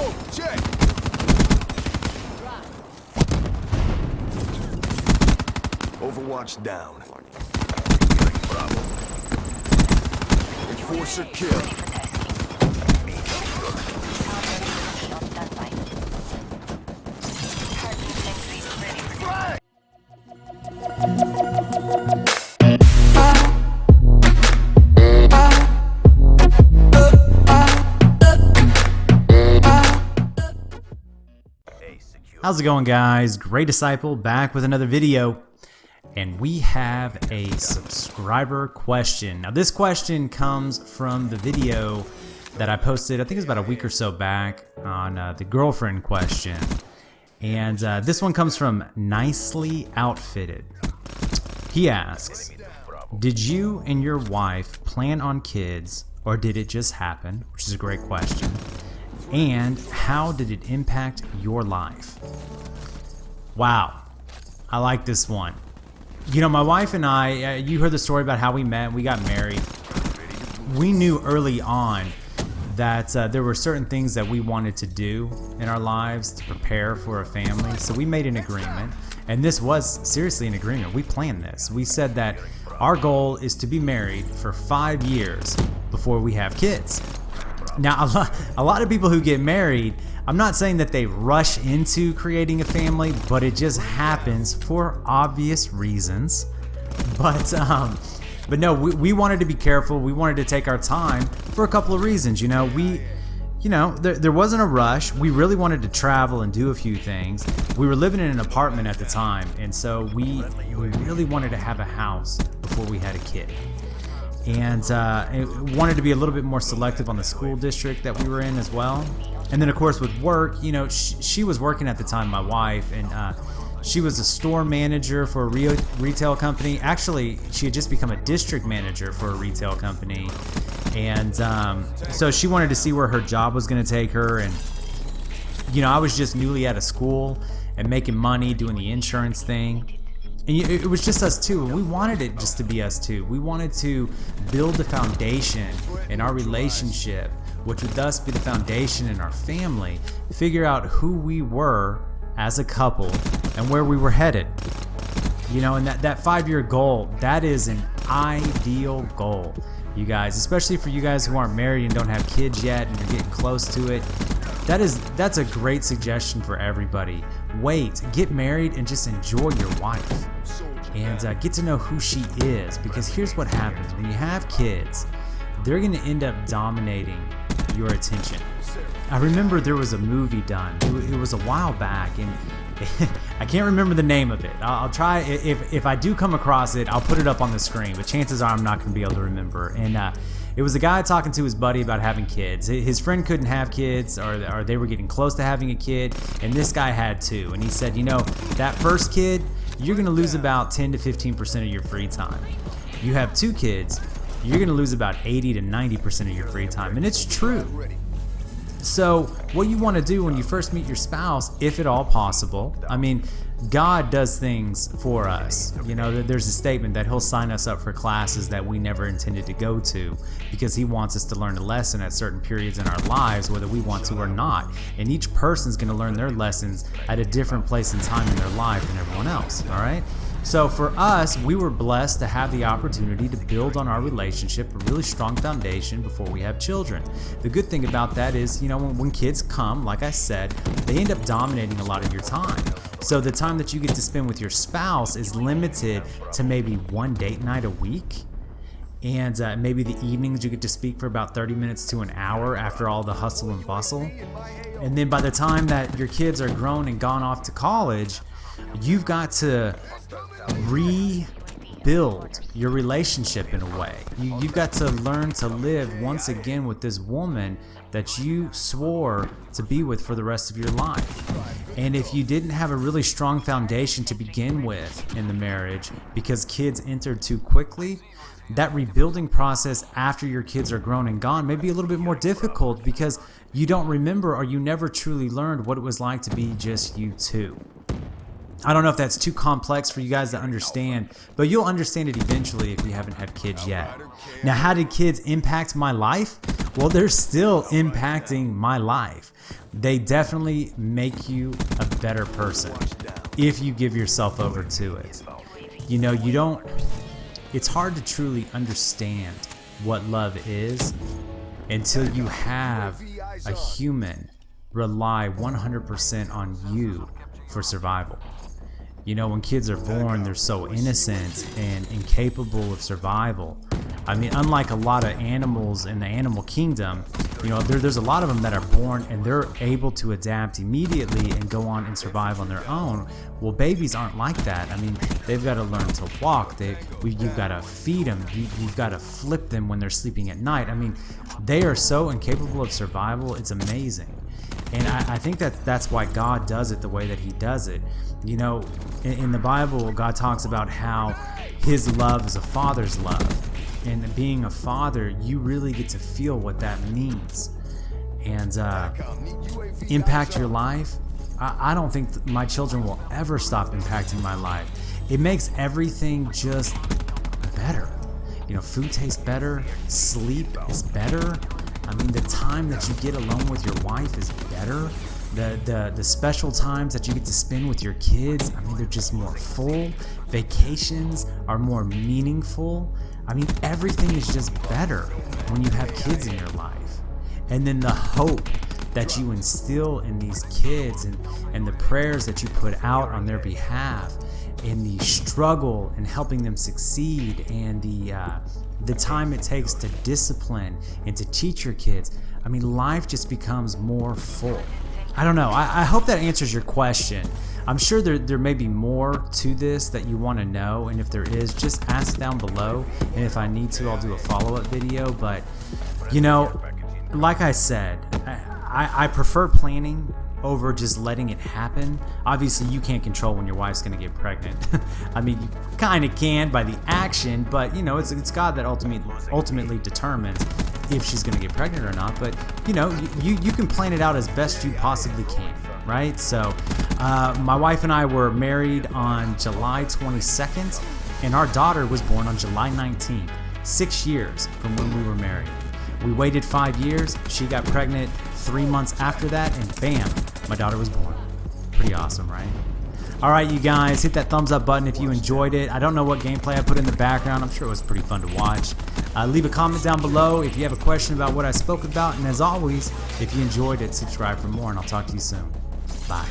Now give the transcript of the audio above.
Oh, check. Overwatch down. Bravo. Enforcer kill. How's it going, guys? Great Disciple back with another video, and we have a subscriber question. Now this question comes from the video that I posted, I think it was about a week or so back, on the girlfriend question, and this one comes from Nicely Outfitted. He asks, did you and your wife plan on kids, or did it just happen? Which is a great question. And how did it impact your life? Wow, I like this one. You know, my wife and I, you heard the story about how we met, we got married. We knew early on that there were certain things that we wanted to do in our lives to prepare for a family. So we made an agreement, and this was seriously an agreement. We planned this. We said that our goal is to be married for 5 years before we have kids. Now, a lot of people who get married, I'm not saying that they rush into creating a family, but it just happens for obvious reasons. But no, we wanted to be careful. We wanted to take our time for a couple of reasons. There wasn't a rush. We really wanted to travel and do a few things. We were living in an apartment at the time, and so we really wanted to have a house before we had a kid. And wanted to be a little bit more selective on the school district that we were in as well. And then of course with work, you know, she was working at the time, my wife, and she was a store manager for a retail company. Actually, she had just become a district manager for a retail company. And so she wanted to see where her job was going to take her. And, you know, I was just newly out of school and making money, doing the insurance thing. And it was just us two. We wanted it just to be us two. We wanted to build the foundation in our relationship, which would thus be the foundation in our family, figure out who we were as a couple and where we were headed. You know, and that 5-year goal, that is an ideal goal, you guys, especially for you guys who aren't married and don't have kids yet and you're getting close to it. That's a great suggestion for everybody. Wait, get married and just enjoy your wife and get to know who she is, because here's what happens when you have kids. They're going to end up dominating your attention. I remember there was a movie done. It was a while back, and I can't remember the name of it. I'll try, if I do come across it, I'll put it up on the screen, but chances are I'm not going to be able to remember. And it was a guy talking to his buddy about having kids. His friend couldn't have kids, or they were getting close to having a kid, and this guy had two. And he said, you know, that first kid, you're going to lose about 10 to 15% of your free time. You have 2 kids, you're going to lose about 80 to 90% of your free time. And it's true. So what you want to do when you first meet your spouse, if at all possible, I mean, God does things for us. You know, there's a statement that he'll sign us up for classes that we never intended to go to, because he wants us to learn a lesson at certain periods in our lives, whether we want to or not. And each person's going to learn their lessons at a different place and time in their life than everyone else, all right? So for us, we were blessed to have the opportunity to build on our relationship a really strong foundation before we have children. The good thing about that is, you know, when kids come, like I said, they end up dominating a lot of your time. So the time that you get to spend with your spouse is limited to maybe 1 date night a week. And maybe the evenings you get to speak for about 30 minutes to an hour after all the hustle and bustle. And then by the time that your kids are grown and gone off to college, you've got to rebuild your relationship in a way. You've got to learn to live once again with this woman that you swore to be with for the rest of your life. And if you didn't have a really strong foundation to begin with in the marriage because kids entered too quickly, that rebuilding process after your kids are grown and gone may be a little bit more difficult because you don't remember, or you never truly learned what it was like to be just you two. I don't know if that's too complex for you guys to understand, but you'll understand it eventually if you haven't had kids yet. Now, how did kids impact my life? Well, they're still impacting my life. They definitely make you a better person if you give yourself over to it. You know, it's hard to truly understand what love is until you have a human rely 100% on you for survival. You know, when kids are born, they're so innocent and incapable of survival. I mean, unlike a lot of animals in the animal kingdom, you know, there's a lot of them that are born and they're able to adapt immediately and go on and survive on their own. Well, babies aren't like that. I mean, they've got to learn to walk. You've got to feed them. You've got to flip them when they're sleeping at night. I mean, they are so incapable of survival. It's amazing. And I think that's why God does it the way that he does it. You know, in the Bible, God talks about how his love is a father's love. And being a father, you really get to feel what that means. And impact your life. I don't think my children will ever stop impacting my life. It makes everything just better. You know, food tastes better, sleep is better. I mean, the time that you get alone with your wife is better. The special times that you get to spend with your kids, I mean, they're just more full. Vacations are more meaningful. I mean, everything is just better when you have kids in your life. And then the hope that you instill in these kids and the prayers that you put out on their behalf, and the struggle in helping them succeed, and the time it takes to discipline and to teach your kids. I mean, life just becomes more full. I don't know. I hope that answers your question. I'm sure there may be more to this that you want to know, and if there is, just ask down below, and if I need to, I'll do a follow-up video. But, you know, like I said, I prefer planning over just letting it happen. Obviously, you can't control when your wife's going to get pregnant. I mean, you kind of can by the action, but, you know, it's God that ultimately determines if she's going to get pregnant or not. But, you know, you can plan it out as best you possibly can, right? So my wife and I were married on July 22nd, and our daughter was born on July 19th, 6 years from when we were married. We waited 5 years. She got pregnant 3 months after that, and bam, my daughter was born. Pretty awesome, right? All right, you guys, hit that thumbs up button if you enjoyed it. I don't know what gameplay I put in the background. I'm sure it was pretty fun to watch. Leave a comment down below if you have a question about what I spoke about. And as always, if you enjoyed it, subscribe for more, and I'll talk to you soon. Bye.